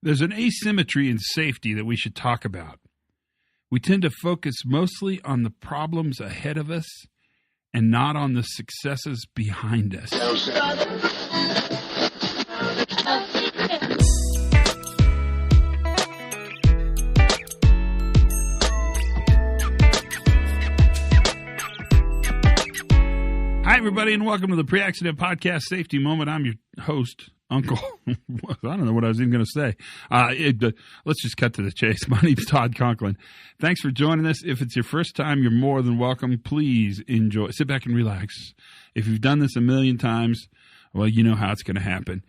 There's an asymmetry in safety that we should talk about. We tend to focus mostly on the problems ahead of us and not on the successes behind us. Hi, everybody, and welcome to the Pre-Accident Podcast Safety Moment. I'm your host, Uncle. I don't know what I was even going to say. Let's just cut to the chase. My name's Todd Conklin. Thanks for joining us. If it's your first time, you're more than welcome. Please enjoy. Sit back and relax. If you've done this a million times, well, you know how it's going to happen.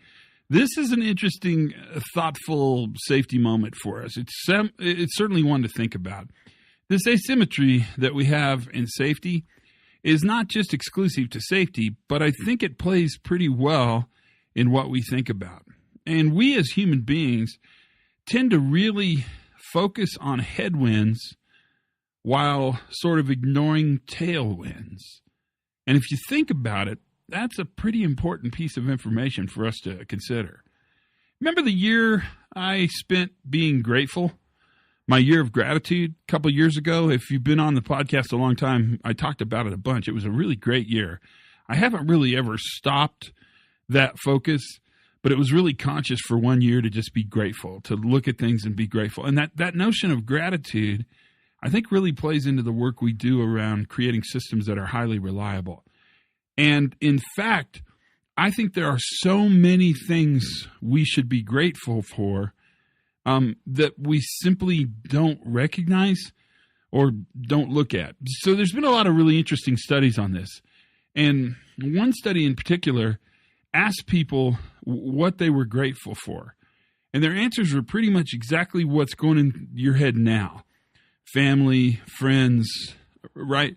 This is an interesting, thoughtful safety moment for us. It's certainly one to think about. This asymmetry that we have in safety is not just exclusive to safety, but I think it plays pretty well in what we think about. And we as human beings tend to really focus on headwinds while sort of ignoring tailwinds. And if you think about it, that's a pretty important piece of information for us to consider. Remember the year I spent being grateful? My year of gratitude a couple of years ago. If you've been on the podcast a long time, I talked about it a bunch. It was a really great year. I haven't really ever stopped that focus, but it was really conscious for 1 year to just be grateful, to look at things and be grateful. And that notion of gratitude, I think, really plays into the work we do around creating systems that are highly reliable. And in fact, I think there are so many things we should be grateful for that we simply don't recognize or don't look at. So there's been a lot of really interesting studies on this. And one study in particular asked people what they were grateful for. And their answers were pretty much exactly what's going in your head now. Family, friends, right?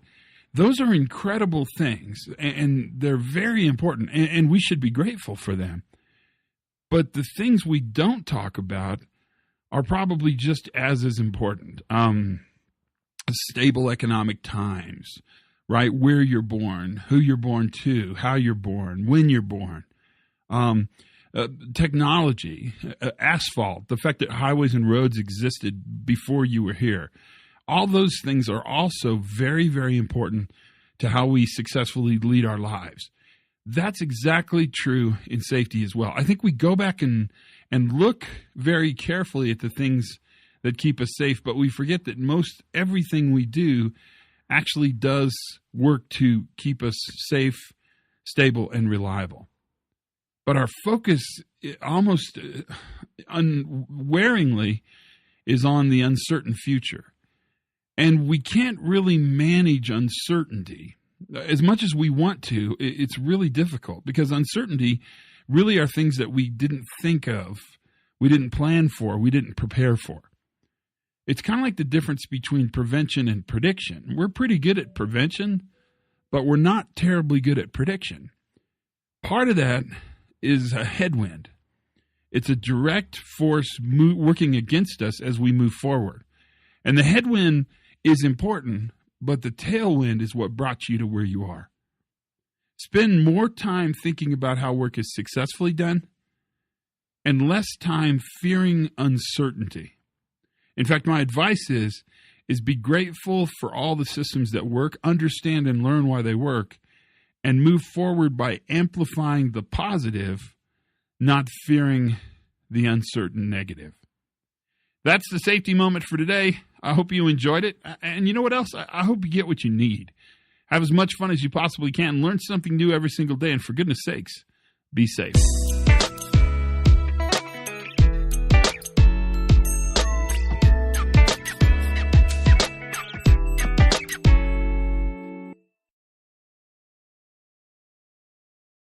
Those are incredible things, and they're very important, and we should be grateful for them. But the things we don't talk about are probably just as important. Stable economic times, right? Where you're born, who you're born to, how you're born, when you're born. Technology, asphalt, the fact that highways and roads existed before you were here. All those things are also very, very important to how we successfully lead our lives. That's exactly true in safety as well. I think we go back and look very carefully at the things that keep us safe, but we forget that most everything we do actually does work to keep us safe, stable, and reliable. But our focus almost unwaringly is on the uncertain future. And we can't really manage uncertainty. As much as we want to, it's really difficult because uncertainty really are things that we didn't think of, we didn't plan for, we didn't prepare for. It's kind of like the difference between prevention and prediction. We're pretty good at prevention, but we're not terribly good at prediction. Part of that is a headwind. It's a direct force working against us as we move forward. And the headwind is important, but the tailwind is what brought you to where you are. Spend more time thinking about how work is successfully done and less time fearing uncertainty. In fact, my advice is be grateful for all the systems that work, understand and learn why they work, and move forward by amplifying the positive, not fearing the uncertain negative. That's the safety moment for today. I hope you enjoyed it. And you know what else? I hope you get what you need. Have as much fun as you possibly can. Learn something new every single day. And for goodness sakes, be safe.